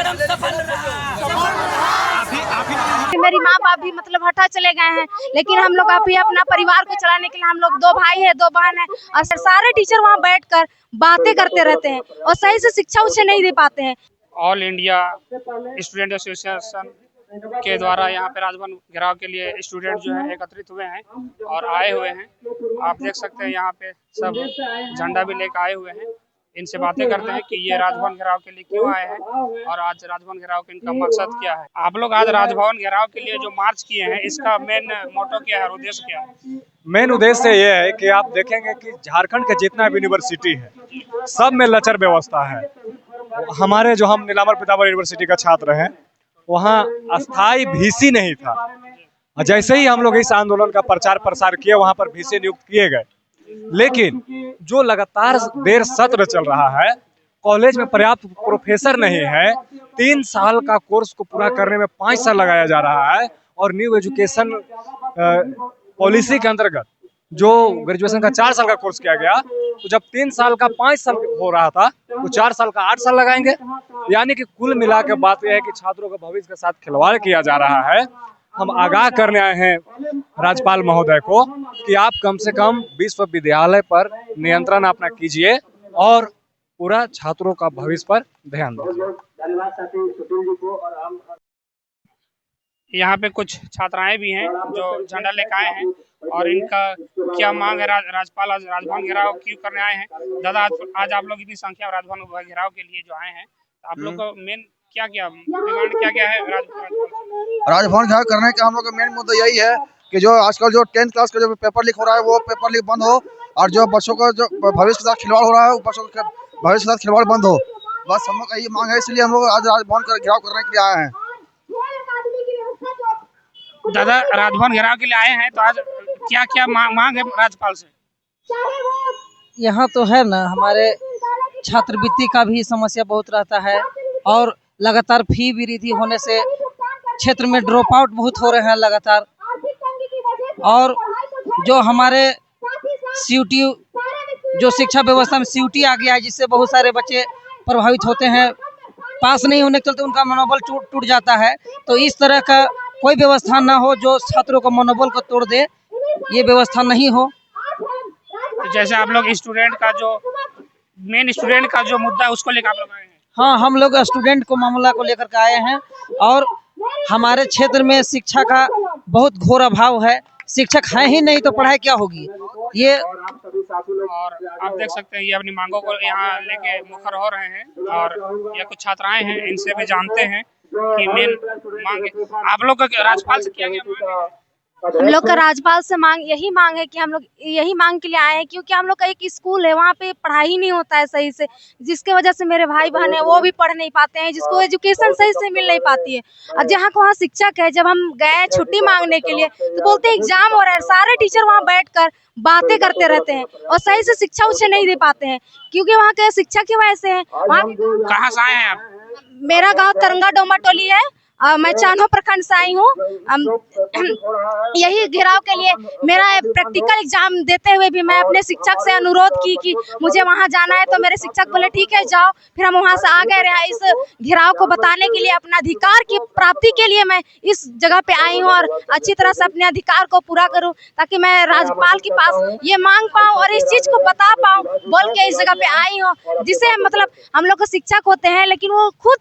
Madam सफल रहा। मेरी माँ बाप भी मतलब हटा चले गए हैं, लेकिन हम लोग अभी अपना परिवार को चलाने के लिए हम लोग 2 भाई है 2 बहन है और सारे टीचर वहाँ बैठकर बातें करते रहते हैं और सही से शिक्षा उसे नहीं दे पाते हैं। ऑल इंडिया स्टूडेंट एसोसिएशन के द्वारा यहाँ पे राजभवन घेराव के लिए स्टूडेंट जो है एकत्रित हुए हैं और आए हुए हैं। आप देख सकते हैं यहाँ पे सब झंडा भी लेकर आए हुए हैं। इनसे बातें करते हैं कि ये राजभवन घेराव के लिए क्यों आए हैं और आज राजभवन घेराव का इनका मकसद क्या है। आप लोग आज राजभवन घेराव के लिए जो मार्च किए हैं, इसका मेन मोटो क्या है, उद्देश्य क्या है? मेन उद्देश्य ये है कि आप देखेंगे कि झारखंड के जितना भी यूनिवर्सिटी है सब में लचर व्यवस्था है। हमारे जो हम नीलाम्बर पीताम्बर यूनिवर्सिटी का छात्र हैं, वहाँ अस्थाई वीसी नहीं था। जैसे ही हम लोग इस आंदोलन का प्रचार प्रसार किए, वहाँ पर वीसी नियुक्त किए गए, लेकिन जो लगातार देर सत्र चल रहा है, कॉलेज में पर्याप्त प्रोफेसर नहीं है, 3 साल का कोर्स को पूरा करने में 5 साल लगाया जा रहा है और न्यू एजुकेशन पॉलिसी के अंतर्गत जो ग्रेजुएशन का 4 साल का कोर्स किया गया, तो जब 3 साल का 5 साल हो रहा था तो 4 साल का 8 साल लगाएंगे। यानी कि कुल मिला के बात यह है कि छात्रों के भविष्य के साथ खिलवाड़ किया जा रहा है। हम आगाह करने आए हैं राज्यपाल महोदय को कि आप कम से कम विश्वविद्यालय पर नियंत्रण अपना कीजिए और पूरा छात्रों का भविष्य पर ध्यान दीजिए। यहाँ पे कुछ छात्राएं भी हैं जो झंडा लेकर आए हैं और इनका क्या मांग है? राज्यपाल आज राजभवन घेराव क्यों करने आए हैं? दादा, आज आप लोग इतनी संख्या राजभवन घेराव के लिए जो आए हैं, तो आप लोग का मेन क्या डिमांड क्या है? राजभवन घेराव करने का हम लोग का मेन मुद्दा यही है कि जो आजकल जो 10th क्लास का जो पेपर लीक हो रहा है, वो पेपर लीक बंद हो और जो बच्चों का जो भविष्य के साथ खिलवाड़ हो रहा है, बच्चों के भविष्य के साथ खिलवाड़ बंद हो। बस हम लोग का यही मांग है, इसलिए हम लोग आज राजभवन घेराव करने के लिए आए हैं। दादा, राजभवन घेराव के लिए आए हैं, तो आज क्या मांग है राज्यपाल से? यहाँ तो है ना, हमारे छात्रवृत्ति का भी समस्या बहुत रहता है और लगातार फी वृद्धि होने से क्षेत्र में ड्रॉप आउट बहुत हो रहे हैं लगातार। और जो हमारे सीयूटी जो शिक्षा व्यवस्था में सीयूटी आ गया है, जिससे बहुत सारे बच्चे प्रभावित होते हैं। पास नहीं होने के चलते उनका मनोबल टूट जाता है। तो इस तरह का कोई व्यवस्था ना हो जो छात्रों को मनोबल को तोड़ दे, ये व्यवस्था नहीं हो। तो जैसे आप लोग स्टूडेंट का जो मेन स्टूडेंट का जो मुद्दा है, उसको लेकर आप लोग आए हैं? हाँ, हम लोग स्टूडेंट को मामला को लेकर के आए हैं और हमारे क्षेत्र में शिक्षा का बहुत घोर अभाव है। शिक्षक है ही नहीं तो पढ़ाई क्या होगी? ये और आप देख सकते हैं ये अपनी मांगों को यहाँ लेके मुखर हो रहे हैं और ये कुछ छात्राएं हैं, इनसे भी जानते हैं कि मेन मांग आप लोग का राज्यपाल से क्या मांग है? हम लोग का राज्यपाल से यही मांग है कि हम लोग यही मांग के लिए आए हैं, क्योंकि हम लोग का एक स्कूल है, वहाँ पे पढ़ाई नहीं होता है सही से, जिसके वजह से मेरे भाई बहन है वो भी पढ़ नहीं पाते हैं, जिसको एजुकेशन सही से मिल नहीं पाती है। और जहाँ को वहाँ शिक्षक है, जब हम गए छुट्टी मांगने के लिए तो बोलते हैं एग्जाम हो रहा है। सारे टीचर वहाँ बैठकर बातें करते रहते हैं और सही से शिक्षा उसे नहीं दे पाते हैं, क्योंकि वहाँ के शिक्षा की वजह से है। कहाँ से आए हैं आप? मेरा गाँव तरंगा डोमा टोली है, मैं चान्हो प्रखंड से आई हूँ। यही घेराव के लिए मेरा प्रैक्टिकल एग्जाम देते हुए भी मैं अपने शिक्षक से अनुरोध की कि मुझे वहाँ जाना है, तो मेरे शिक्षक बोले ठीक है जाओ। फिर हम वहाँ से आ गए रहे। इस घेराव को बताने के लिए, अपना अधिकार की प्राप्ति के लिए मैं इस जगह पे आई हूँ और अच्छी तरह से अपने अधिकार को पूरा करूँ, ताकि मैं राज्यपाल के पास ये मांग पाऊँ और इस चीज को बता पाऊँ बोल के इस जगह पे आई हूँ। जिससे मतलब हम लोग को शिक्षक होते हैं, लेकिन वो खुद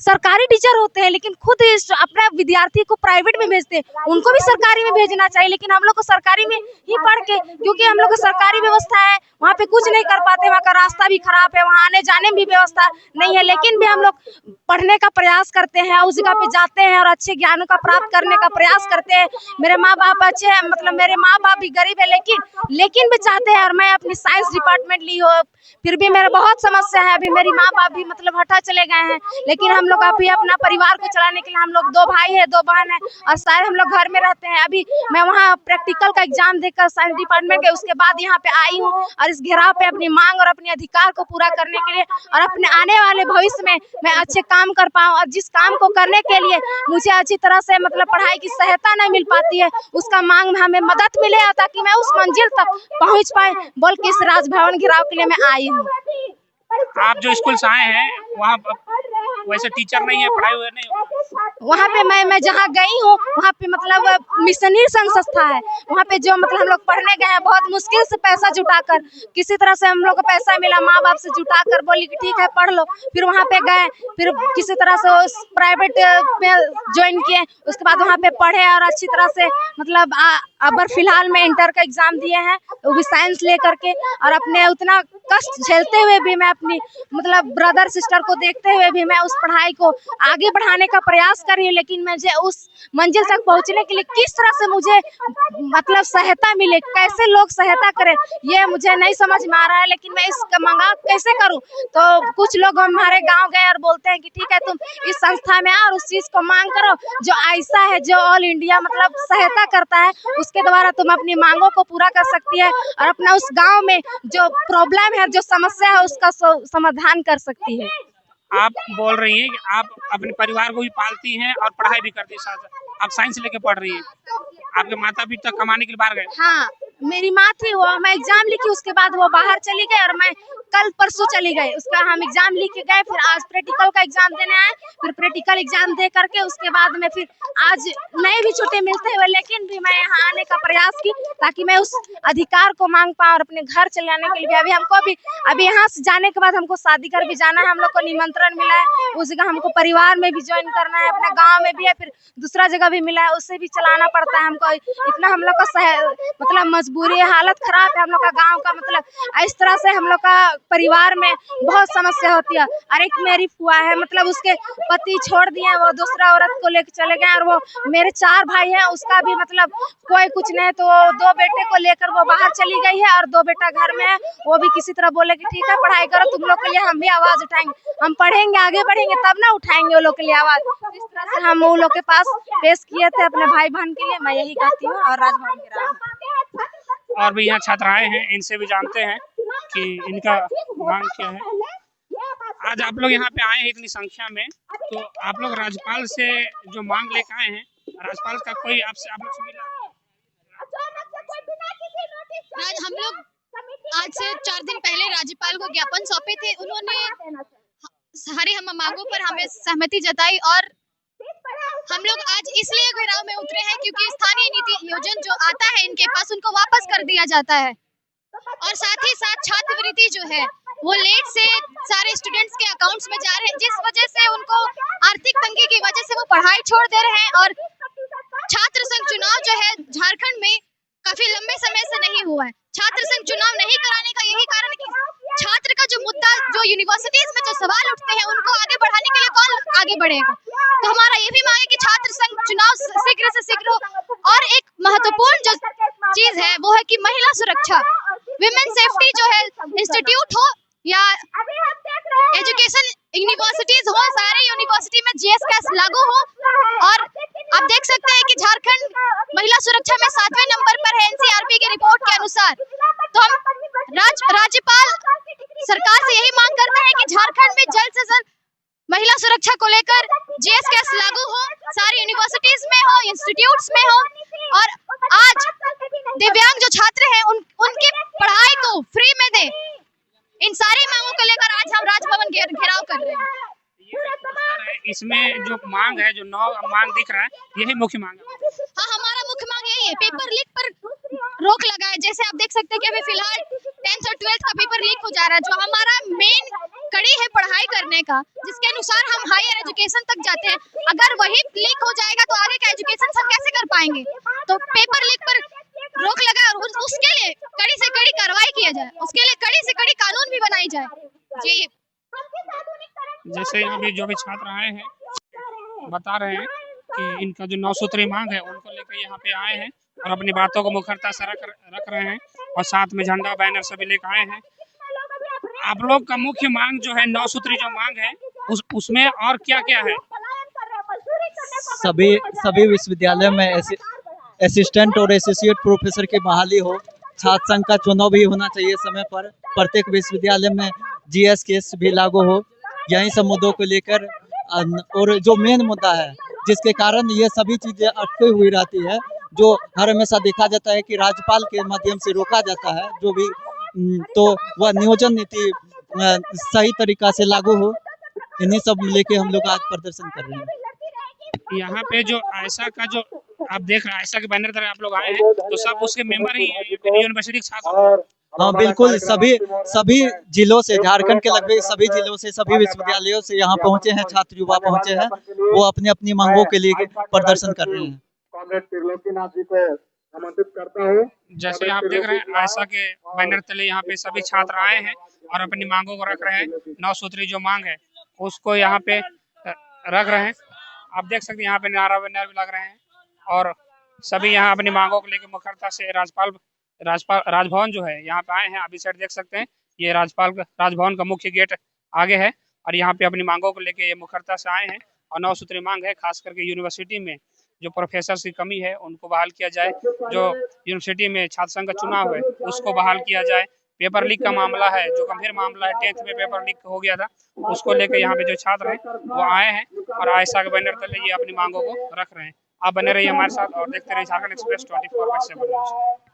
सरकारी टीचर होते हैं, लेकिन खुद अपने विद्यार्थी को प्राइवेट में भेजते हैं। उनको भी सरकारी में भेजना चाहिए, लेकिन हम लोग को सरकारी में ही पढ़ के, क्योंकि हम लोग को सरकारी व्यवस्था है, वहाँ पे कुछ नहीं कर पाते। वहाँ का रास्ता भी खराब है, वहाँ आने जाने में भी व्यवस्था नहीं है, लेकिन भी हम लोग पढ़ने का प्रयास करते हैं, उस जगह पे जाते हैं और अच्छे ज्ञानों का प्राप्त करने का प्रयास करते हैं। मेरे माँ बाप अच्छे हैं, मतलब मेरे माँ बाप भी गरीब है, लेकिन भी चाहते हैं। और मैं अपनी साइंस डिपार्टमेंट ली हो, फिर भी मेरा बहुत समस्या है। अभी मेरी माँ बाप भी मतलब हटा चले गए हैं, लेकिन हम लोग अभी अपना परिवार को चलाने के लिए हम लोग 2 भाई है 2 बहन है और सारे हम लोग घर में रहते हैं। अभी मैं वहाँ प्रैक्टिकल का एग्जाम देकर साइंस डिपार्टमेंट के, उसके बाद यहाँ पे आई हूँ और इस घेराव पे अपनी मांग और अपने अधिकार को पूरा करने के लिए और अपने आने वाले भविष्य में मैं अच्छे काम कर पाऊँ। और जिस काम को करने के लिए मुझे अच्छी तरह से मतलब पढ़ाई की सहायता नहीं मिल पाती है, उसका मांग में हमें मदद मिले ताकि मैं उस मंजिल तक पहुँच पाए, बोल के इस राजभवन घेराव के लिए मैं आई हूँ। आप जो स्कूल से आए हैं वहाँ वैसे टीचर नहीं है, पढ़ाई हुए नहीं हो? वहाँ पे मैं जहाँ गई हूँ वहाँ पे मतलब मिशनरी संघ संस्था है। वहाँ पे जो मतलब हम लोग पढ़ने गए हैं बहुत मुश्किल से पैसा जुटाकर, किसी तरह से हम लोग को पैसा मिला, माँ बाप से जुटाकर बोली कि ठीक है पढ़ लो। फिर वहाँ पे गए, फिर किसी तरह से उस प्राइवेट में ज्वाइन किए, उसके बाद वहाँ पे पढ़े और अच्छी तरह से मतलब अब फिलहाल में इंटर का एग्जाम दिए हैं, वो भी साइंस लेकर के। और अपने उतना कष्ट झेलते हुए भी मैं अपनी मतलब ब्रदर सिस्टर को देखते हुए भी मैं उस पढ़ाई को आगे बढ़ाने का प्रयास कर रही हूँ। लेकिन मुझे उस मंजिल तक पहुँचने के लिए किस तरह से मुझे मतलब सहायता मिले, कैसे लोग सहायता करें, ये मुझे नहीं समझ में आ रहा है। लेकिन मैं इसका मंगा कैसे करूँ? तो कुछ लोग हमारे गाँव गए और बोलते हैं कि ठीक है तुम इस संस्था में आओ और उस चीज को मांग करो जो ऐसा है, जो ऑल इंडिया मतलब सहायता करता है, उसके द्वारा तुम अपनी मांगों को पूरा कर सकती है और अपना उस गांव में जो प्रॉब्लम है, जो समस्या है, उसका समाधान कर सकती है। आप बोल रही हैं कि आप अपने परिवार को भी पालती हैं और पढ़ाई भी करती हैं साथ साथ। आप साइंस लेके पढ़ रही हैं, आपके माता पिता कमाने के लिए बाहर गए? हाँ, मेरी माँ थी, वो मैं एग्जाम लिखी, उसके बाद वो बाहर चली गई और मैं कल परसों चली गई। उसका हम एग्जाम लिख के गए, फिर आज प्रैक्टिकल का एग्जाम देने आए, फिर प्रैक्टिकल एग्जाम दे करके उसके बाद में फिर आज नए भी छुट्टी मिलते हुए लेकिन भी मैं यहाँ आने का प्रयास की ताकि मैं उस अधिकार को मांग पाऊँ और अपने घर चलाने के लिए। अभी हमको अभी यहाँ से जाने के बाद हमको शादी कर भी जाना है, हम लोग को निमंत्रण मिला है, उस जगह हमको परिवार में भी ज्वाइन करना है, अपने गाँव में भी है, फिर दूसरा जगह भी मिला है, उससे भी चलाना पड़ता है हमको। इतना हम लोग का मतलब मजबूरी है, हालत खराब है हम लोग का गाँव का, मतलब इस तरह से हम लोग का परिवार में बहुत समस्या होती है। और एक मेरी फुआ है, मतलब उसके पति छोड़ दिए, वो दूसरा औरत को लेकर चले गए और वो मेरे 4 भाई हैं, उसका भी मतलब कोई कुछ नहीं, तो 2 बेटे को लेकर वो बाहर चली गई है और 2 बेटा घर में है। वो भी किसी तरह बोले कि ठीक है पढ़ाई करो, तुम लोग के लिए हम भी आवाज उठाएंगे, हम पढ़ेंगे आगे बढ़ेंगे तब ना उठाएंगे वो लोग के लिए आवाज। इस तरह से हम वो लोग के पास पेश किए थे अपने भाई बहन के लिए, मैं यही कहती हूँ। और राजभवन के राम और भी यहाँ छात्र आए हैं, इनसे भी जानते हैं कि इनका मांग क्या है। आज आप लोग यहाँ पे आए हैं इतनी संख्या में, तो आप लोग राज्यपाल से जो मांग लेकर आए हैं, राज्यपाल का कोई आप लोग से मिला? हम लोग आज से 4 दिन पहले राज्यपाल को ज्ञापन सौंपे थे, उन्होंने सारी हम मांगों पर हमें सहमति जताई और हम लोग आज इसलिए घेराव में उतरे हैं क्योंकि स्थानीय नीति योजना जो आता है इनके पास, उनको वापस कर दिया जाता है और साथ ही साथ छात्रवृत्ति जो है वो लेट से सारे स्टूडेंट्स के अकाउंट्स में जा रहे हैं, जिस वजह से उनको आर्थिक तंगी की वजह से वो पढ़ाई छोड़ दे रहे हैं। और छात्र संघ चुनाव जो है झारखंड में काफी लंबे समय से नहीं हुआ है। छात्र संघ चुनाव नहीं कराने का यही कारण है कि छात्र का जो मुद्दा, जो यूनिवर्सिटीज में जो सवाल उठते हैं, उनको आगे बढ़ाने के लिए कौन आगे बढ़ेगा। तो हमारा ये भी मांग है कि छात्र संघ चुनाव शीघ्र से शीघ्र हो। और एक महत्वपूर्ण जो चीज है वो है कि महिला सुरक्षा, विमेन सेफ्टी जो है इंस्टीट्यूट हो या एजुकेशन यूनिवर्सिटीज हो, सारे यूनिवर्सिटी में जीएस कैस लागू हो। और आप देख सकते हैं कि झारखंड महिला सुरक्षा में 7वें नंबर पर है एनसीआरबी की रिपोर्ट के अनुसार। तो हम राज्यपाल सरकार से यही मांग करते हैं कि झारखंड में जल्द से जल्द महिला सुरक्षा को लेकर जीएस कैस लागू हो, सारी यूनिवर्सिटीज में हो, इंस्टीट्यूट्स में हो। और आज दिव्यांग जो छात्र हैं उनकी पढ़ाई को फ्री में दे। इन सारी मांगों को लेकर आज हम राजभवन घेराव कर रहे हैं। इसमें जो मांग है, जो 9 मांग दिख रहा है, यही मुख्य मांग है। हाँ, हमारा मुख्य मांग यही है, पेपर लीक पर रोक लगाए। जैसे आप देख सकते हैं कि अभी फिलहाल 10th और 12th का पेपर लीक हो जा रहा है, जो हमारा मेन कड़ी है पढ़ाई करने का, जिसके अनुसार हम हायर एजुकेशन तक जाते हैं। अगर वही लीक हो जाएगा तो आगे का एजुकेशन हम कैसे कर पाएंगे। तो पेपर लीक पर रोक लगाए और उसके लिए कड़ी से कड़ी कार्रवाई किया जाए, उसके लिए कड़ी से कड़ी कानून भी बनाई जाए। जी, जैसे अभी जो भी छात्र आए हैं बता रहे हैं कि इनका जो 9 सूत्री मांग है उनको लेकर यहाँ पे आए हैं और अपनी बातों को मुखरता से रख रहे हैं और साथ में झंडा बैनर सभी लेकर आए हैं। आप लोग का मुख्य मांग जो है 9 सूत्री जो मांग है उसमें और क्या क्या है? सभी विश्वविद्यालय में असिस्टेंट और एसोसिएट प्रोफेसर की बहाली हो, छात्र संघ का चुनाव भी होना चाहिए समय पर, प्रत्येक विश्वविद्यालय में जीएस केस भी लागू हो। यही सब मुद्दों को लेकर और जो मेन मुद्दा है जिसके कारण ये सभी चीजें अटकी हुई रहती है, जो हर हमेशा देखा जाता है कि राज्यपाल के माध्यम से रोका जाता है जो भी, तो वह नियोजन नीति सही तरीका से लागू हो, इन्हीं सब लेके हम लोग आज प्रदर्शन कर रहे हैं। यहाँ पे जो आयशा का जो आप देख रहे हैं, आयशा के बैनर तरह आप लोग आए हैं, तो सब उसके मेंबर ही यूनिवर्सिटी के छात्र। हाँ बिल्कुल, सभी जिलों से, झारखंड के लगभग सभी जिलों से, सभी विश्वविद्यालयों से यहाँ पहुँचे हैं, छात्र युवा पहुँचे हैं, वो अपनी अपनी मांगों के लिए प्रदर्शन कर रहे हैं। जैसे आप देख रहे हैं, आयशा के बैनर तले यहाँ पे सभी छात्र आए हैं और अपनी मांगों को रख रहे हैं। 9 सूत्री जो मांग है उसको यहाँ पे रख रहे हैं। आप देख सकते हैं यहाँ पे नारा बैनर भी लग रहे हैं और सभी यहाँ अपनी मांगों को लेकर मुखरता से राजभवन जो है यहाँ पे आए हैं। आप इस साइड देख सकते हैं, ये राजभवन का मुख्य गेट आगे है और यहाँ पे अपनी मांगों को लेके ये मुखरता से आए हैं। और 9 सूत्री मांग है, खास करके यूनिवर्सिटी में जो प्रोफेसर की कमी है उनको बहाल किया जाए, जो यूनिवर्सिटी में छात्र संघ का चुनाव है उसको बहाल किया जाए, पेपर लीक का मामला है जो गंभीर मामला है, 10th में पेपर लीक हो गया था, उसको लेकर यहाँ पे जो छात्र हैं वो आए हैं और आयशा के बैनर तले ये अपनी मांगों को रख रहे हैं। आप बने रहिए हमारे साथ और देखते रहिए झारखंड एक्सप्रेस 24/7 न्यूज़।